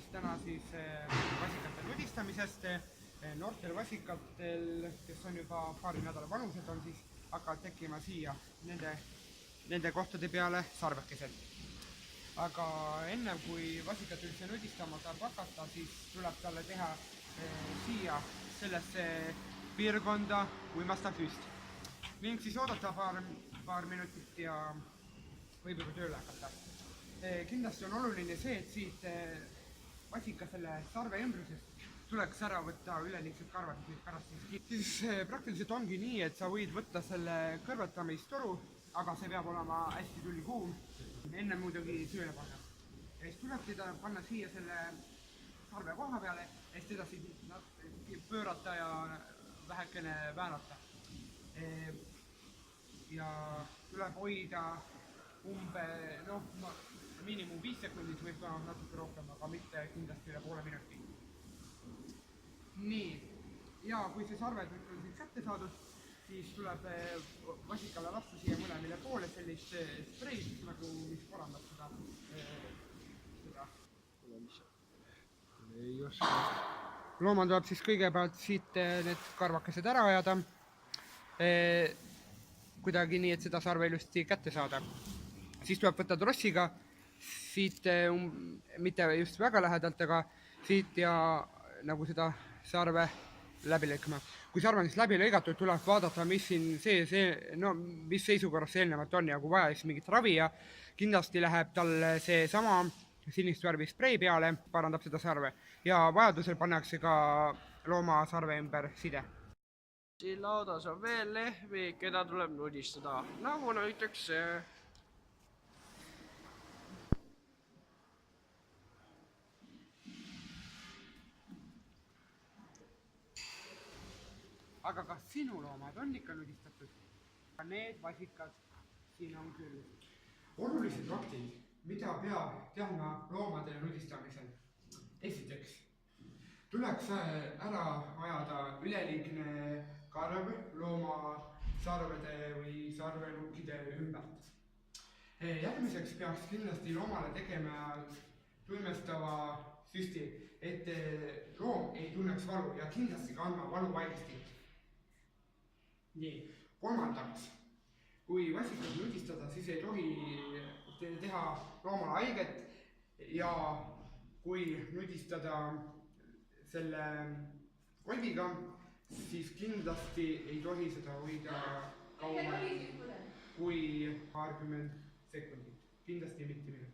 siis täna siis vasikate nudistamisest. Noortel vasikatel, kes on juba paari nädala vanused, on siis hakkavad tekkima siia nende kohtade peale sarvekesed. Aga enne kui vasikat üldse nudistama saab hakata, siis tuleb talle teha siia sellesse piirkonda uimastafüst. Ning siis oodata paar minutit ja võib juba tööle hakata. Kindlasti on oluline see, et siit vasika selle sarve ümbrusest tuleks ära võtta üleliigsed karvad, mis pärast siis praktiliselt ongi nii, et sa võid võtta selle kõrvetamistoru, aga see peab olema hästi tulikuum, enne muidugi tööle panna. Ja siis tuleb teda panna siia selle sarve koha peale, ja siis edasi pöörata ja vähekene väänata. Ja tuleb hoida miinimum 5 sekundit, võib ka natuke rohkem, aga mitte kindlasti üle poole minuti. Nii, ja kui see sarved on siis kätte saadud, siis tuleb vasikale lasta siia mõlemile poole sellist spreid, nagu mis parandab seda. Ei oska. Loomal tuleb siis kõigepealt siit need karvakesed ära ajada, kuidagi nii, et seda sarve ilusti kätte saada. Siis tuleb võtta trossiga, siit mitte just väga lähedalt, aga siit ja nagu seda sarve läbi lõikama. Kui sarve on siis läbi lõigatud, tuleb vaadata, mis siin mis seisukorras see eelnevalt on ja kui vaja siis mingit ravi ja kindlasti läheb talle see sama sinist värvi sprei peale, parandab seda sarve ja vajadusel pannakse ka looma sarve ümber side. Siin laudas on veel lehmi, keda tuleb nudistada, nagu näiteks see. Aga kas sinu loomad on ikka nudistatud? Need vasikad siin on küll. Olulised faktid, mida peab teadma loomade nudistamisel. Esiteks, tuleks ära ajada üleliigne karv looma sarvede või sarvenukkide ümbert. Järgmiseks peaks kindlasti loomale tegema tuimestava süsti, et loom ei tunneks valu ja kindlasti ka andma valuvaigistit. Nii, kolmandaks, kui vasikat nudistada, siis ei tohi teha loomale haiget ja kui nudistada selle kolbiga, siis kindlasti ei tohi seda hoida kauem kui paarkümmend sekundit, kindlasti mitte minutit.